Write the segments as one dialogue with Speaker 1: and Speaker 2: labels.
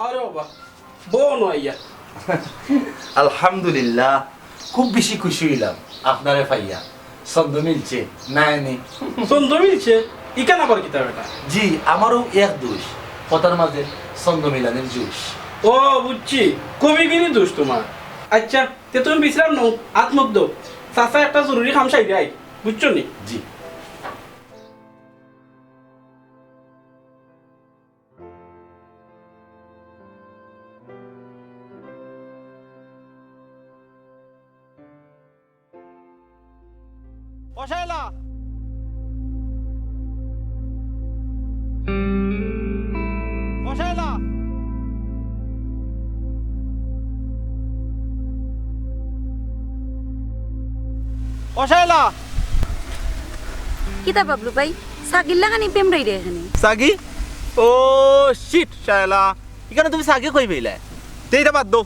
Speaker 1: আরে বাবা বোন আইয়া
Speaker 2: আলহামদুলিল্লাহ, খুব বেশি খুশি হইলাম আপনারে পাইয়া। ছন্দ মিলছে নাইনি?
Speaker 1: ছন্দ মিলছে ইকান আবার কিতাব এটা?
Speaker 2: জি, আমারও এক দোষ, কথার মাঝে ছন্দ মিলানের জোশ।
Speaker 1: ও বুঝছি, কবিগিরি দোষ তোমার। আচ্ছা তে তুমি বিশ্রাম নাও, আত্মক দাও, চাচা একটা জরুরি কাম সাইডে আই, বুঝছো নি?
Speaker 2: জি।
Speaker 1: ও শায়লা, ও শায়লা, ও শায়লা।
Speaker 3: কিতা বাবলু ভাই সাগিল্লা খানি প্রেম রাই রে এখানে
Speaker 4: সাগি? ও শিট শায়লা, এখানে তুমি সাগি কই পেলে? তেইটা বাদ দো,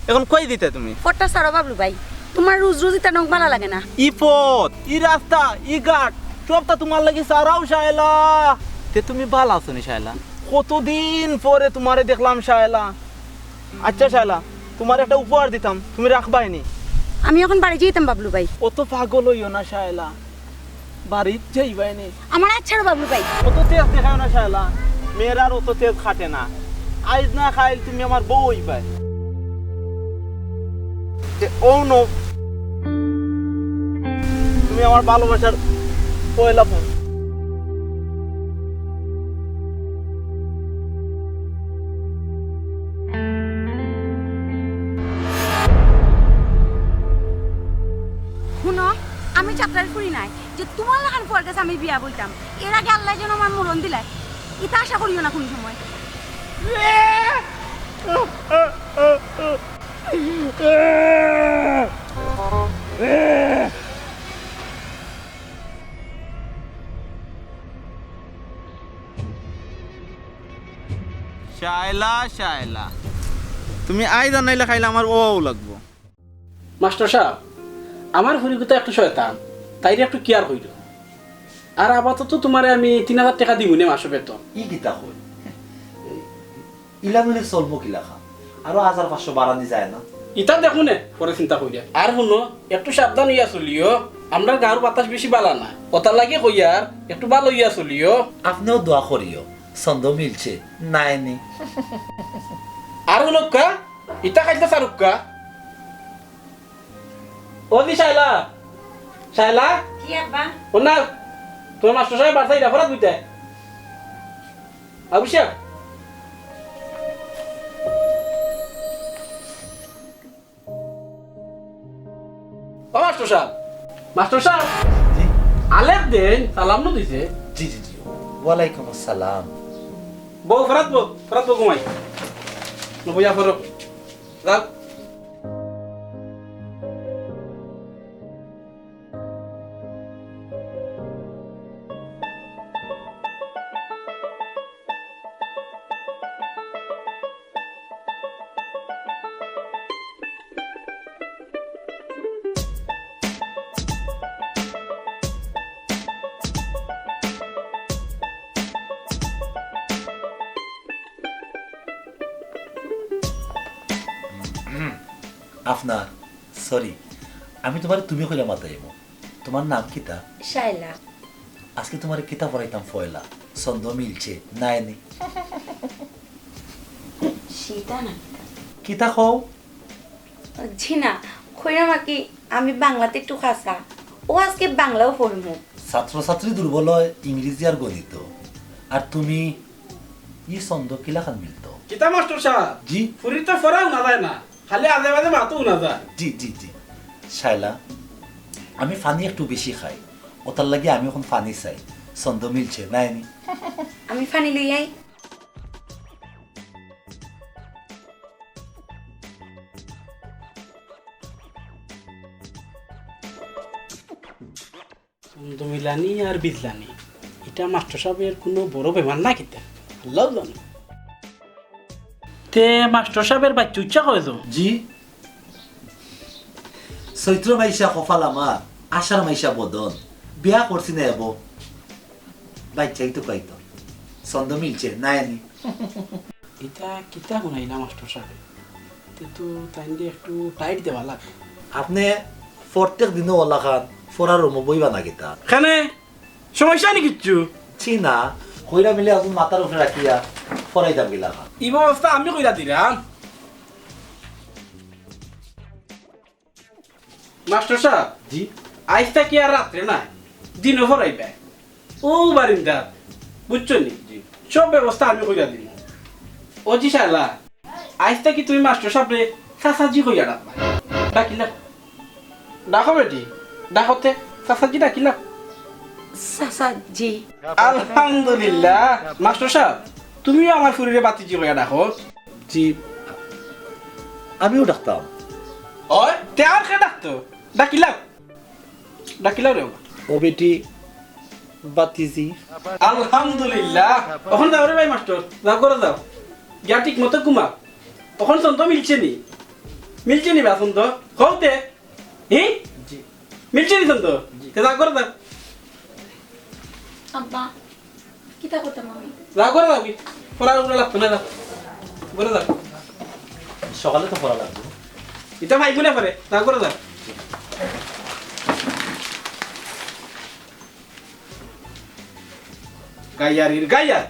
Speaker 4: এখন কই দিতে তুমি?
Speaker 3: ফটটা সারো বাবলু ভাই, তোমার রোজ রোজ ইতা নখ ভালো লাগে না।
Speaker 4: ই পথ, ই রাস্তা, ই ঘাট সবটা তোমার লাগি সারাও শায়লা। তে তুমি ভালো আছো নি শায়লা? কতদিন পরে তোমারে দেখলাম শায়লা। আচ্ছা শায়লা, তোমার একটা উপহার দিতাম, তুমি রাখবাই নি?
Speaker 3: আমি এখন বাড়ি যেতাম বাবলু ভাই।
Speaker 4: অত পাগল হইও না শায়লা, বাড়ির যাইবাই নি।
Speaker 3: আমার আচ্ছা বাবলু ভাই।
Speaker 4: অত তেজ দেখাও না শায়লা, মেয়ের আর অত তেজ খাটে না। আইজ না খাইল তুমি আমার বউ হইবাই। ও নো, তুমি আমার ভালোবাসার পয়লা ফোন।
Speaker 3: শুনো, আমি যাত্রার ফুরি নাই যে তোমার লাগান পর কাছে আমি বিয়া বইতাম। এর আগে আল্লাহ যেন আমার মরণ দিলাই, এটা আশা করিও না কোন সময়।
Speaker 4: শায়লা শায়লা, তুমি আই জানাইলে খাইলে আমার ও লাগবো।
Speaker 1: মাস্টার সাহেব, আমার হরিগুতা একটু শয়তান, তাইরে একটু কেয়ার হইল। আর আপাতত তোমারে আমি 3000 টাকা দিব নে মাসে বেতন।
Speaker 2: ই কিতা কই? ইলামিলে চলবো কি লেখা? আরো 1500 বাড়ানি যায় না?
Speaker 1: ইটা দেখো নে, পরে চিন্তা করিয়া। আর শুনো, একটু সাবধান হইয়া চলিও, আমরা গাঁর বাতাস বেশি বালা না, ওটা লাগে কইয়ার একটু ভালো হইয়া চলিও।
Speaker 2: আপনিও দোয়া করিও, ছন্দ মিলছে নাইনি?
Speaker 1: আর শুনক্কা, ইটা খাইতে চারুক্কা। ও দি শায়লা, শায়লা,
Speaker 3: কি আব্বা?
Speaker 1: ও না, তোমার মাস্টার সাহেব বার্তা ইটা ফরাত বুঝতে অভিষেক। মাস্টার সাহেব, মাস্টার সাহেব
Speaker 2: জি
Speaker 1: আলের দেন সালাম নো দিছে।
Speaker 2: জি জি জি ওয়ালাইকুম আসসালাম।
Speaker 1: বউ ফরাত বউ ঘুমাই নবইয়া ফরো যাও।
Speaker 2: আপনার সরি, আমি তোমার তুমি কইলা মাতাইব। তোমার নাম কিতা?
Speaker 3: শাইলা।
Speaker 2: আজকে তোমার কিতা পড়াইতাম ফয়লা, ছন্দ মিলছে নাইনি।
Speaker 3: সীতা না
Speaker 2: কিতা কও?
Speaker 3: জি না, কইরাম কি আমি বাংলাতে একটু খাসা, ও আজকে বাংলাও পড়মু।
Speaker 2: ছাত্রছাত্রী দুর্বল হয় ইংরেজি আর গণিত, আর তুমি ই ছন্দ কিলাখান মিলত?
Speaker 1: কিতা মাস্টার সাহেব
Speaker 2: জি
Speaker 1: ফুরি তো ফরাও না যায় না, খালি আজে বাজে মাতও না যায়।
Speaker 2: জি জি জি শাইলা, আমি ফানি একটু বেশি খাই, ওটার লাগে আমি এখন ফানি চাই। ছন্দ মিলছে নাইনি?
Speaker 3: আমি ফানি লই আই।
Speaker 1: ছন্দ মিলানি আর বিজলানি, এটা মাস্টার সাহেবের কোনো বড় বেমার না কিতা আল্লাহ জানে। তে মাস্টার সাহেবের বাচ্চা উচ্চা কয় তো?
Speaker 2: জি চৈত্র মাইশা কপাল আমার, আষাঢ় মাইশা বদন, বিয়া করছি না এব বাচ্চাই তো কইতো। ছন্দ মিলছে নাইনি?
Speaker 1: এটা কিতা শুনাইলা মাস্টার সাহেব, তে তো তাই দিয়ে একটু টাইট দেওয়া লাগে।
Speaker 2: আপনি প্রত্যেক দিনও ওলা খান ফরার রুমো বইবা না কিতা?
Speaker 1: খানে সমস্যা নি কিচ্ছু?
Speaker 2: ছি না, কইরা মিলে এখন মাথার উপরে রাখিয়া ফরাই দাম গিলা খান।
Speaker 1: এই ব্যবস্থা আমি কইরা দিলাম। মাস্টার সাহেব
Speaker 2: জি
Speaker 1: আইসটা কি আর রাত্রে নাই, দিনও ফরাইবে ও বারিন্দা, বুঝছো নি? জি সব ব্যবস্থা আমি কইরা দিব। ও জি শালা, আইসটা কি তুমি মাস্টার সাহেবরে চাচাজি কইয়া ডাকবা? ডাকিলা ডাকো বেটি, ডাকতে চাচাজি ডাকিলা।
Speaker 3: চাচা জি।
Speaker 1: আলহামদুলিল্লাহ মাস্টার সাহেব, তুমিও আমার ফুরিরে বাতিজি কইয়া ডাকো।
Speaker 2: জি আমিও ডাকতাম।
Speaker 1: ওই তে আর কে ডাকতো? ডাকিলাও ডাকিলাও রে।
Speaker 2: ও বেটি বাতিজি।
Speaker 1: আলহামদুলিল্লাহ, ওখানে যাও রে ভাই মাস্টার, যাও করে যাও, গিয়া ঠিক মতো ঘুমা। ওখানে ছন্দ মিলছে নি? মিলছে নি বা ছন্দ হতে? হ্যাঁ মিলছে নি ছন্দ? যাও করে যাও,
Speaker 3: আব্বা কিতা করতাম আমি?
Speaker 1: যাও করে যাও, কি পড়ার উপরে লাগতো না, যাও করে যাও।
Speaker 2: সকালে তো পড়া লাগবে।
Speaker 1: এটা ভাই গুলে পারে, যাও করে যাও। গাইয়ারির গাইয়ার।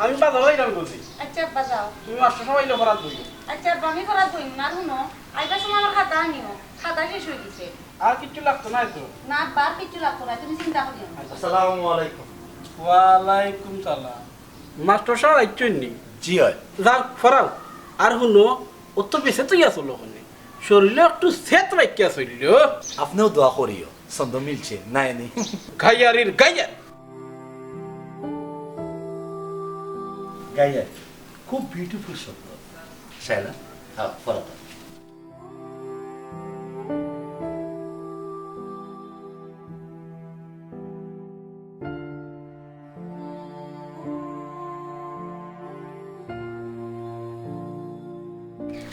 Speaker 1: আমি বাজার যাইলাম বলছি,
Speaker 3: আচ্ছা আব্বা যাও।
Speaker 1: তুমি মাস্টার সবাই পড়াত বই।
Speaker 3: আচ্ছা আব্বা আমি করাত বইম না, শুনো আইবার সময় আমার খাতা আনিও, খাতা শেষ হয়ে গেছে।
Speaker 1: আর কিচ্ছু লাগতো না তো?
Speaker 3: না আব্বা আর কিচ্ছু লাগতো না, তুমি চিন্তা করিও না।
Speaker 2: আসসালামু আলাইকুম।
Speaker 1: ওয়ালাইকুম সালাম। মাস্টার সাহেব আইছেন নি?
Speaker 2: জি হয়।
Speaker 1: যাও ফরাও। আর শুনো ও তো বেঁচে তুই আসলো ওখানে, শরীরে একটু সেত রাখিয়া শরীর।
Speaker 2: আপনিও দোয়া করিও, ছন্দ মিলছে নাইনি?
Speaker 1: গাইয়ারির গাইয়ার।
Speaker 2: গাইয়া খুব বিউটিফুল শব্দ। শাইলা হ্যাঁ ফরা দাও।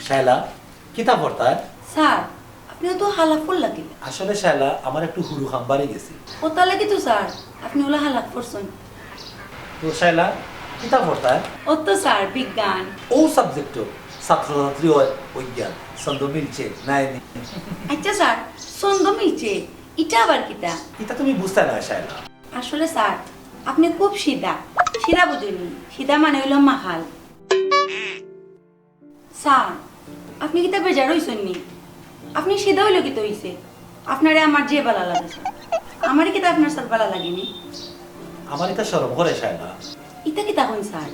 Speaker 2: শাইলা কিতা পড়তা?
Speaker 3: স্যার আপনিও তো হালাক ফুল লাগিল।
Speaker 2: আসলে শাইলা আমার একটু হুরু খাম বাড়ি গেছি।
Speaker 3: ওটা লাগি তো স্যার আপনি ওলা হালাক পড়ছেন।
Speaker 2: তো শাইলা কিতা পড়তা?
Speaker 3: ও তো স্যার বিজ্ঞান।
Speaker 2: ও সাবজেক্ট ছাত্রছাত্রী হয় বিজ্ঞান, ছন্দ মিলছে নাইনি?
Speaker 3: আচ্ছা স্যার ছন্দ মিলছে, এটা আবার কিতা?
Speaker 2: এটা তুমি বুঝতে না শাইলা।
Speaker 3: আসলে স্যার আপনি খুব সিধা, সিধা বুঝুনি, সিধা মানে হইল মাহাল। স্যার আপনি কিতা বেজার হইছেন নি? আপনি সিধা হইল কিতা হইছে? আপনারে আমার যে বালা লাগে স্যার, আমারই কিতা আপনার স্যার বালা লাগেনি?
Speaker 2: আমার এটা শরম করে শায়লা।
Speaker 3: ইতা কি তখন স্যার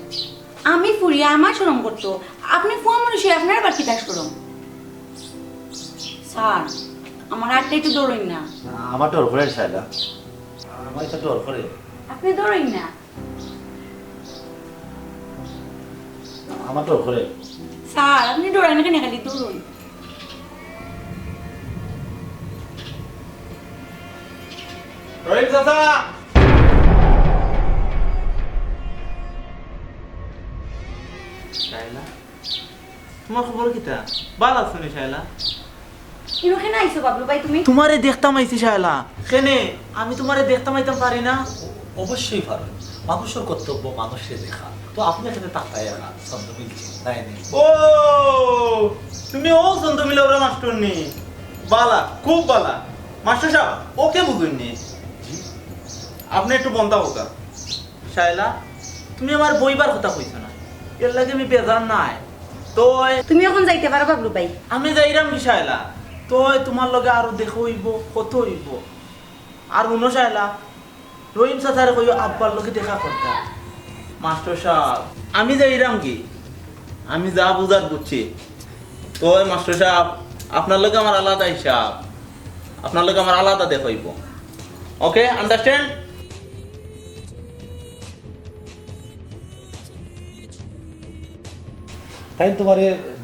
Speaker 3: আমি ফুরি আমার শরম করতো আপনি ফুয়া মানুষের আপনার আবার কি দাস করম স্যার আমার হাতটা একটু দৌড়ইন না
Speaker 2: আমার ডর করে শায়লা, আমার এটা ডর করে।
Speaker 3: আপনি দৌড়ইন না
Speaker 2: আমার ডর করে।
Speaker 3: স্যার আপনি দৌড়ান কেন খালি দৌড়ুন
Speaker 4: রহিম চাচা, শায়লা তোমার খবর কিটা? ভালো আছো নি শায়লা?
Speaker 3: এখানে আইসো বাবলু ভাই তুমি
Speaker 4: তোমারে দেখতাম আইছি শায়লা। কেনে আমি তোমারে দেখতাম আইতাম পারি না?
Speaker 2: অবশ্যই পারবেন, মানুষের কর্তব্য মানুষের দেখা। তো আপনি এখানে তাকায় না, ছন্দ মিলছে তাই নেই।
Speaker 4: ও তুমি ও সন্ত মিলে ওরা মাস্টার নি বালা, খুব বালা মাস্টার সাহেব। ওকে বুঝুননি আপনি একটু বন্ধা হোকা। শায়লা তুমি আমার বইবার কথা কইছো না, এর লাগে আমি বেজার নাই। তো
Speaker 3: তুমি এখন যাইতে পারো বাবলু ভাই
Speaker 4: আমি যাইরাম কি শায়লা? তো তোমার লগে আরো দেখো হইব, কত হইব। আর উনো শায়লা রহিম চাচারে কইও আব্বার লগে দেখা করতা। মাস্টার সাহেব আমি যাইরাম কি, আমি যা বুঝার বুঝছি। তো মাস্টার সাহেব আপনার লগে আমার আলাদা হিসাব, আপনার লগে আমার আলাদা দেখাইব। ওকে, আন্ডারস্ট্যান্ড?
Speaker 2: তাই তোমার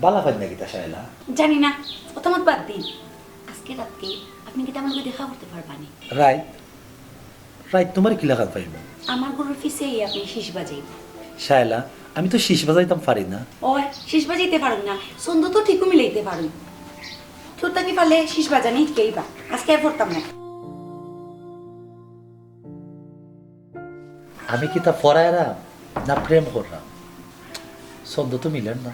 Speaker 2: বালা ফাইন নাকি তা শায়লা?
Speaker 3: জানি না প্রথমত বাদ দিন আজকে রাতকে আপনি কি আমার লগে দেখা করতে পারবানি
Speaker 2: রাইট রাইট, তোমার কি লেখা পাইব?
Speaker 3: আমার গরুর পিছেই আপনি শীষ বাজাই
Speaker 2: শায়লা আমি তো শীষ বাজাইতাম পারি না।
Speaker 3: ও শীষ বাজাইতে পারুন না সন্ধ্যা তো ঠিকও মিলাইতে পারুন তোর তাকে পারলে শীষ বাজানি কেই বা আজকে আর পড়তাম না
Speaker 2: আমি কি তা পড়ায়রাম না প্রেম করলাম? ছন্দ তো মিলেন না।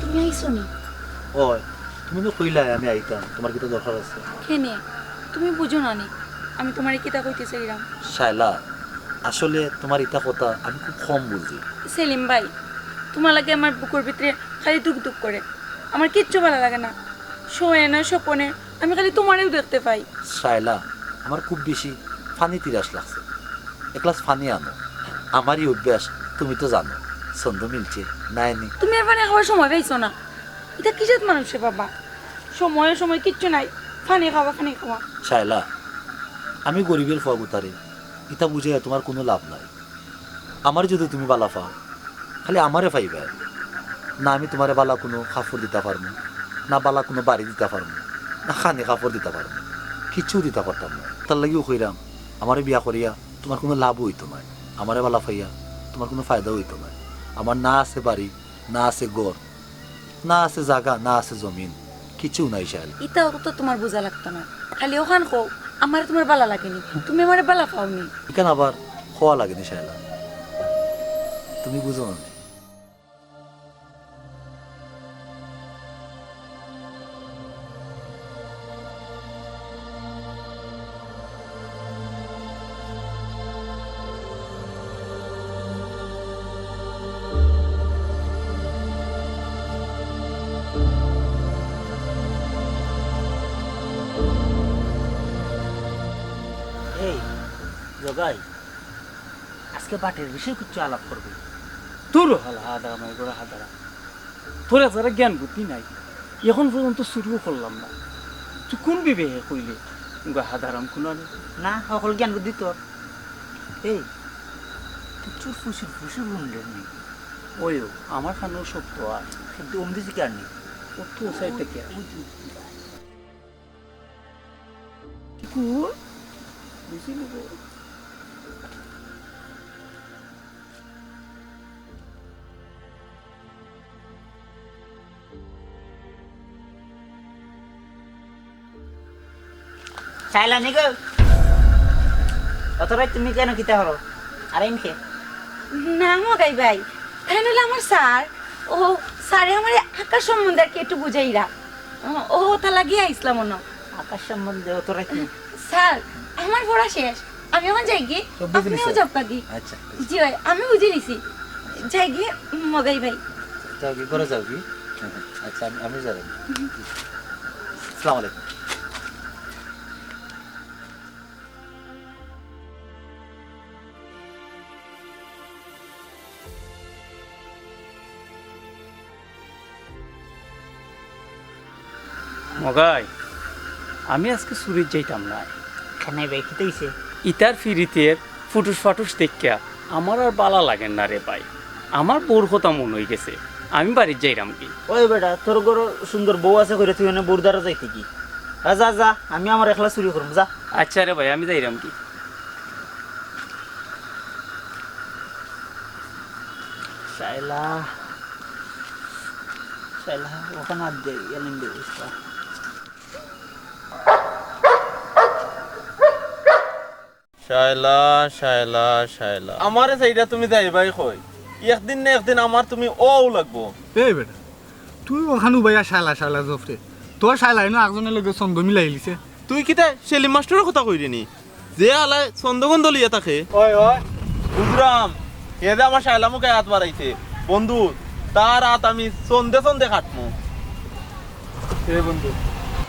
Speaker 3: তুমি আইসো নি
Speaker 2: ওই তুমি তো কইলাই আমি আইতাম, তোমার কি তো দরকার আছে?
Speaker 3: কেনে তুমি বুঝো না নি আমি তোমার কিতা কইতে চাইলাম
Speaker 2: শায়লা আসলে তোমার ইটা কথা আমি খুব কম বুঝি।
Speaker 3: সেলিম ভাই তোমার লাগে আমার বুকুর ভিতরে খালি দুঃখ দুঃখ করে আমার কিচ্ছু ভালো লাগে না শোয়ে না স্বপনে আমি খালি তোমারেও দেখতে পাই
Speaker 2: শায়লা আমার খুব বেশি ফানি তিরাস লাগছে, এক গ্লাস ফানি আনো। আমারই অভ্যাস তুমি তো জানো, ছন্দ মিলছে নাই নি।
Speaker 3: তুমি আর পানি খাওয়ার সময় পাইছো না এটা কিসের মানুষে বাবা সময় সময় কিচ্ছু নাই পানি খাওয়া পানি খাওয়া
Speaker 2: শায়লা আমি গরিবের ফুয়াগুতারে ইটা বুঝে তোমার কোনো লাভ নাই। আমার যদি তুমি বালা পাও খালি আমারে পাইবে না, আমি তোমারে বালা কোনো কাপড় দিতে পারবো না, বালা কোনো বাড়ি দিতে পারবো না, খানি কাপড় দিতে পারবো, কিচ্ছু দিতে পারতাম না। তার লাগিও কইরাম আমারে বিয়া করিয়া তোমার কোনো লাভও হইতো না, আমারে বালা পাইয়া তোমার কোনো ফায়দাও হইতো না। আমার না আছে বাড়ি, না আছে ঘর, না আছে জায়গা, না আছে জমিন, কিছু নাই শায়লা।
Speaker 3: ইটাও তো তোমার বোঝা লাগতো না খালি ওখান কো আমার তোমার বালা লাগেনি তুমি আমার বালা পাওনি
Speaker 2: এখানে আবার হওয়া লাগেনি শায়লা, তুমি বুঝো না।
Speaker 5: এই জগাই আজকে বাটের বিষয়ে কিছু আলাপ করবে। তোর হল হাদারা মাই করে হাদারা তোর যারা জ্ঞান বুদ্ধি নাই এখন পর্যন্ত শুরু করলাম না, তুই কোন বিবেকে কইলে হাদারাম কোনো না সকল জ্ঞান বুদ্ধি তোর। এই তুই চুর ফুসুর ফুসুর শুনলেন নি? ওইও আমার খানো শক্ত আর কিন্তু অমদিছি কেন নেই ও তো সাইড থেকে বুঝি নেব।
Speaker 6: চাইলা নি গো অতরাই তুমি কেন কিতা হরো আর এমকে
Speaker 3: না মগাই ভাই এখানে হলো আমার স্যার ও স্যারে আমার আকাশ সম্বন্ধে আর কি একটু বুঝাইরা ও তা লাগিয়ে আইসলাম অন্য
Speaker 6: আকাশ সম্বন্ধে অতরাই কি
Speaker 3: স্যার আমার পড়া শেষ আমি আমার যাই গিয়ে
Speaker 2: সব বুঝে
Speaker 3: আপনিও
Speaker 2: নিছো?
Speaker 3: জব কাগি
Speaker 2: আচ্ছা
Speaker 3: জি ভাই আমি বুঝে নিছি যাই গিয়ে মগাই ভাই
Speaker 2: যাও কি করে যাও কি আচ্ছা আমি যাবো আসসালামু আলাইকুম
Speaker 5: মগাই আমি আজকে সুরিত যাইতাম না
Speaker 6: কেন ভাই কি হইছে
Speaker 5: ইতার ফিরিতের ফুটুস ফাটুস দেখিয়া আমার আর বালা লাগেন না রে ভাই আমার বোর কথা মন হয়ে গেছে আমি বাড়ির যাইরাম কি
Speaker 6: ওই বেটা তোর ঘর সুন্দর বউ আছে করে তুই এনে বুড়দারা যাইতে কি যা যা আমি আমার একলা চুরি করব যা
Speaker 5: আচ্ছা রে ভাই আমি যাইরাম কি
Speaker 6: শাইলা শাইলা ওখানে আর দে এলেন দে বুঝতা
Speaker 4: শায়লা শায়লা শায়লা আমারে সেইটা তুমি যাইবাই কই একদিন না একদিন আমার তুমি ও লাগবো
Speaker 7: এই বেটা তুই ওখানে বাইয়া শালা শালা জফরে তোর শালা এনে একজনের লগে ছন্দ মিলাই লিছে
Speaker 4: তুই কিতা সেলিম মাস্টারের কথা কইলি নি যে আলাই চন্দ্রগন্ধ লিয়া থাকে
Speaker 7: ওই ওই
Speaker 4: বুঝরাম এদে আমার শায়লা মুখে হাত বাড়াইছে বন্ধু তার হাত আমি সন্ধে সন্ধে কাটমু
Speaker 7: এ বন্ধু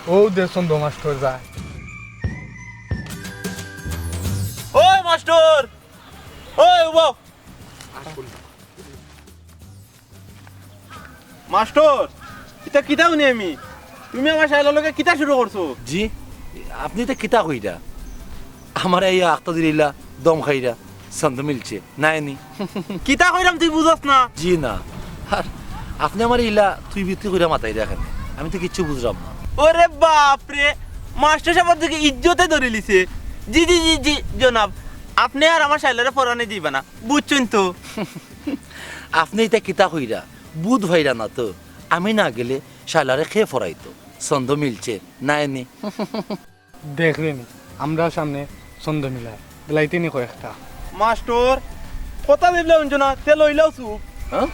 Speaker 7: ও দে ছন্দ মাস্টার যায়
Speaker 4: ওই মাস্টার ওই উবো মাস্টার এটা কিতা শুনি আমি তুমি আমার শায়লার লগে কিতা শুরু করছো
Speaker 2: জি আপনি তো কিতা কইরা আমার এই আখতা দিলা দম খাইরা ছন্দ মিলছে নাইনি
Speaker 4: কিতা কইরাম তুই বুঝছ না
Speaker 2: জি না আর আপনি আমার ইলা তুই বিক্রি করে মাথায় রাখেন আমি তো কিচ্ছু বুঝলাম না
Speaker 4: ওরে বাপ রে মাস্টার সাহেব দিকে ইজ্জতে ধরে লিছে জি জি জি জি জনাব আপনি আর আমার শায়লারে পরানে দিবা না বুঝছেন তো
Speaker 2: আপনি এটা কিতা কইরা বুধ ভাইরা না তো আমি না গেলে শালারে খেয়ে ফরাইতো ছন্দ মিলছে নাইনি
Speaker 7: দেখলেন আমরা সামনে ছন্দ মিলাই বেলাইতে নি কয়েকটা
Speaker 4: মাস্টার কথা দিলে অঞ্জনা তে লইলাও চুপ
Speaker 2: হ্যাঁ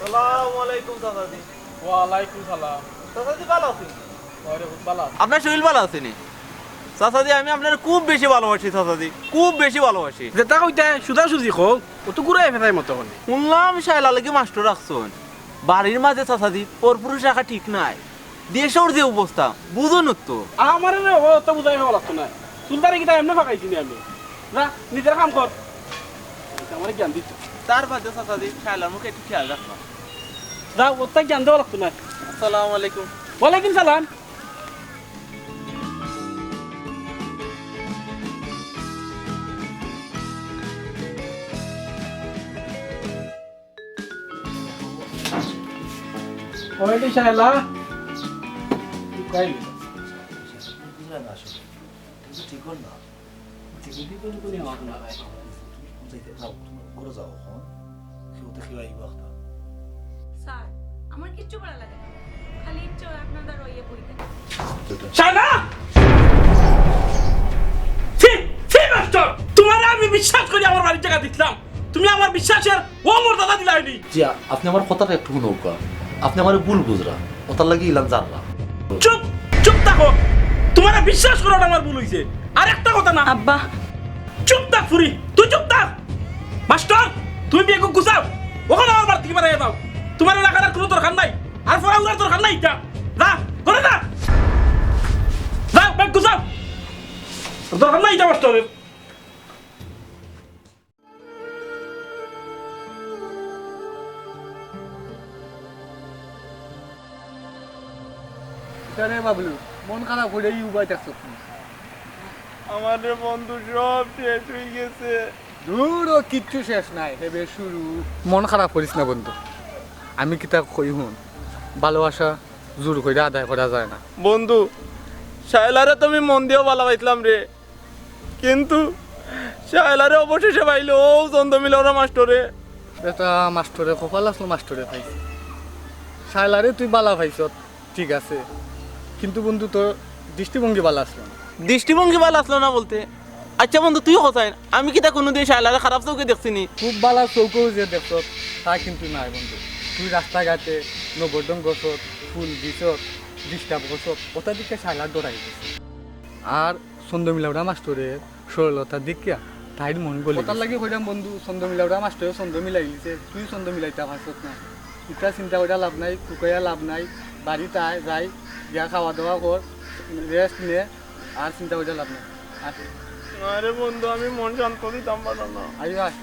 Speaker 4: আসসালামু আলাইকুম চাচাজি
Speaker 1: ওয়ালাইকুম সালাম
Speaker 4: চাচাজি ভালো আছেন
Speaker 1: ওরে খুব ভালো
Speaker 4: আপনার শরীর ভালো আছে নি চাচাজি আমি আপনার খুব বেশি ভালোবাসি চাচাজি খুব বেশি ভালোবাসি
Speaker 1: যেটা কইতে সুদা সুজি খো ও তো ঘুরে ফেরাই মতো হলে
Speaker 4: শুনলাম শায়লা লাগি মাস্টার রাখছেন বাড়ির মাঝে চাচাজি পরপুরুষ রাখা ঠিক নাই দেশের যে অবস্থা বুঝুন তো
Speaker 1: আমার ও তো বুঝাই হওয়া লাগতো না সুলতারে কিতা এমনি ফাঁকাইছি নি আমি না নিজের কাম কর আমার জ্ঞান দিত
Speaker 4: তার বাদে চাচাজি শায়লার মুখে একটু খেয়াল রাখলাম
Speaker 1: যা ওর তাই জ্ঞান দেওয়া লাগতো না
Speaker 4: আসসালামু আলাইকুম
Speaker 1: ওয়ালাইকুম সালাম ওইটি শায়লা কইলি
Speaker 2: ঠিক না
Speaker 1: ঠিকই করে করে আমার না ভাই
Speaker 2: ঘুরে যাও এখন কেউ দেখি আইব একটা
Speaker 3: স্যার আমার কিচ্ছু ভালো লাগে না খালি ইচ্ছে হয় আপনাদের রইয়ে পড়তে
Speaker 1: শায়লা সি মাস্টার তোমার আমি বিশ্বাস করি আমার বাড়ির জায়গা দিলাম তুমি আমার বিশ্বাসের ও মোর দাদা দিলাইনি
Speaker 2: জি আপনি আমার কথাটা একটু নৌকা আপনি আমার ভুল বুঝরা ওটার লাগি ইলাম জানলা
Speaker 1: চুপ চুপ থাকো তোমার বিশ্বাস করাটা আমার ভুল হইছে আর একটা কথা না
Speaker 3: আব্বা
Speaker 1: চুপ থাক ফুরি তুই চুপ থাক মাস্টার তুমি বিয়ে গুছাও ওখানে আমার বাড়ি থেকে বেরিয়ে দাও তোমার এলাকার কোনো দরকার নাই আর ফরাউলার দরকার নাই এটা যা করে যা যাও ব্যাগ গুছাও দরকার নাই এটা মাস্টারের
Speaker 7: রে বাবলু মন খারাপ করে ইউবাই দেখছো
Speaker 4: আমাদের বন্ধু সব শেষ হয়ে গেছে
Speaker 7: দূর ও কিচ্ছু শেষ নাই হেবে শুরু মন খারাপ করিস না বন্ধু আমি কিতা কই হুন ভালোবাসা জোর করে আদায় করা যায় না
Speaker 4: বন্ধু শায়লারে তুমি মন দিয়েও ভালো পাইছিলাম রে কিন্তু শায়লারে অবশেষে পাইলো চন্দ্র মিলরা মাস্টরে।
Speaker 7: এটা মাস্টরে কপাল আসলো মাস্টরে পাইছে। শায়লারে তুই বালা পাইছ ঠিক আছে, কিন্তু বন্ধু তোর দৃষ্টিভঙ্গি বালা আসলো না।
Speaker 4: দৃষ্টিভঙ্গি ভালো আসলো না বলতে? আচ্ছা বন্ধু তুই হসাই, আমি কিতা কোনোদিন শায়লারে খারাপ চৌকে দেখছিনি?
Speaker 7: খুব বালা চৌকো যে দেখছ তা কিন্তু নাই বন্ধু। তুই রাস্তাঘাটে নবরদম গছত, ফুল দিছত, ডিস্টার্ব গছত, ওটা দিকে শায়লার দৌড়াই গেছে। আর চন্দ্রমিলাউড়া মাস্টরের সরলতার দিকে তাইর মন গলি ওটার লাগে কইরাম বন্ধু, চন্দ্রমিলাউড়া মাস্টরে চন্দ্র মিলাই দিছে, তুই চন্দ্র মিলাইতা পারছত না। ইটা চিন্তা করে লাভ নাই, কুকাইয়া লাভ নাই। বাড়িতে আয় যাই গিয়া খাওয়া দাওয়া কর, রেস্ট নে, আর চিন্তা করে লাভ নাই।
Speaker 4: আরে বন্ধু আমি মন শান্ত দিতাম পারো না।
Speaker 7: আই আয়।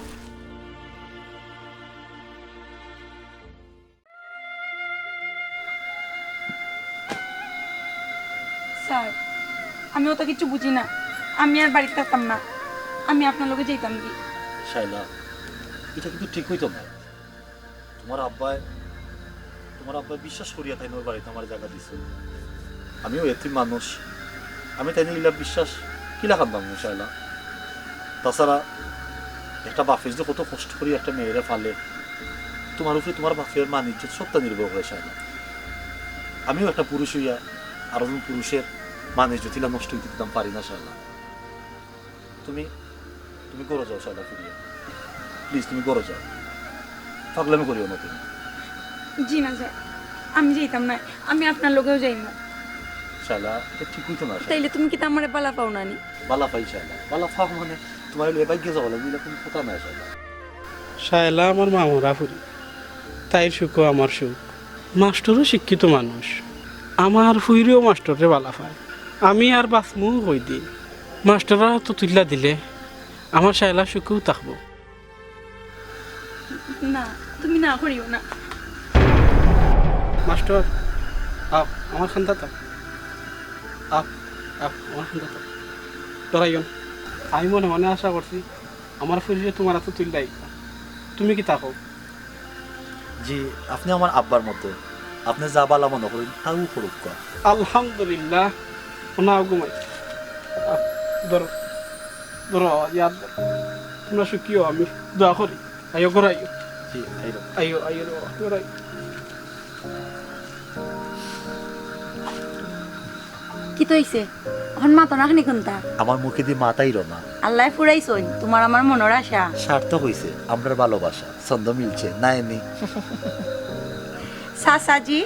Speaker 3: স্যার আমি ওটা কিছু বুঝি না, আমি আর বাড়িতে থাকতাম না, আমি আপনার লোকে যেতাম কি।
Speaker 2: শাইলা, এটা কিন্তু ঠিক হইতো না। তোমার আব্বাই বিশ্বাস করিয়া তাই ওর বাড়িতে আমার জায়গা দিছে। আমিও এতিম মানুষ, আমি তাই নিলাম বিশ্বাস কিলা কান্দাম না শাইলা। তাছাড়া একটা বাপের যে কত কষ্ট করি একটা মেয়েরে ফালে, তোমার উপরে তোমার বাপের মান ইজ্জত সবটা নির্ভর করে শাইলা। আমিও একটা পুরুষ হইয়া আরো একজন পুরুষের মান ইজ্জত নষ্ট হইতে দিতাম পারি না শাইলা। তুমি তুমি করে যাও শাইলা ফিরিয়া, প্লিজ তুমি করে যাও, পাগলামি করিও না তুমি।
Speaker 3: জি না স্যার, আমি যেতাম না, আমি আপনার লোকেও যাই না।
Speaker 2: শালা এটা ঠিক হইতো না শালা।
Speaker 3: তাইলে তুমি কি তা আমারে পালা পাও না নি?
Speaker 2: বালা পাই শালা, বালা পাও মানে তোমার এবার গিয়ে যাবো লাগবে, কোনো কথা নাই শালা।
Speaker 1: শায়লা আমার মামরা ফুরি, তাইর সুখও আমার সুখ। মাস্টরও শিক্ষিত মানুষ, আমার ফুইরেও মাস্টরে বালা পায়। আমি আর বাসমু কই দিন, মাস্টররা তো তুল্লা দিলে আমার শায়লা সুখেও থাকবো।
Speaker 3: না তুমি না করিও না।
Speaker 1: মাস্টার আপ আমার খান্দা থাক, আপ আপ আমার খান্দা থাক, ডরাইও না। আমি মনে মনে আশা করছি আমার ফুরিয়ে তোমার এত তুললাই, তুমি কি থাকো?
Speaker 2: জি, আপনি আমার আব্বার মতো, আপনি যা বালা মনে করেন তাও করুক।
Speaker 1: আলহামদুলিল্লাহ, না ঘুমাই। ধরো ধরো, ইয়াদ তোমরা সুখিও, আমি দোয়া করি। আইও ঘর আইও,
Speaker 2: জি, এইরকম।
Speaker 1: আইও আইও ঘর আইও।
Speaker 3: কি তো হইছে এখন মা তো নাখনি কোনটা?
Speaker 2: আমার মুখে দিয়ে মাথাই না।
Speaker 3: আল্লাহ ফুরাইছই তোমার আমার মনের আশা।
Speaker 2: সার্থক হয়েছে আমরা ভালোবাসা, ছন্দ মিলছে না এমনি।
Speaker 3: সাসাজি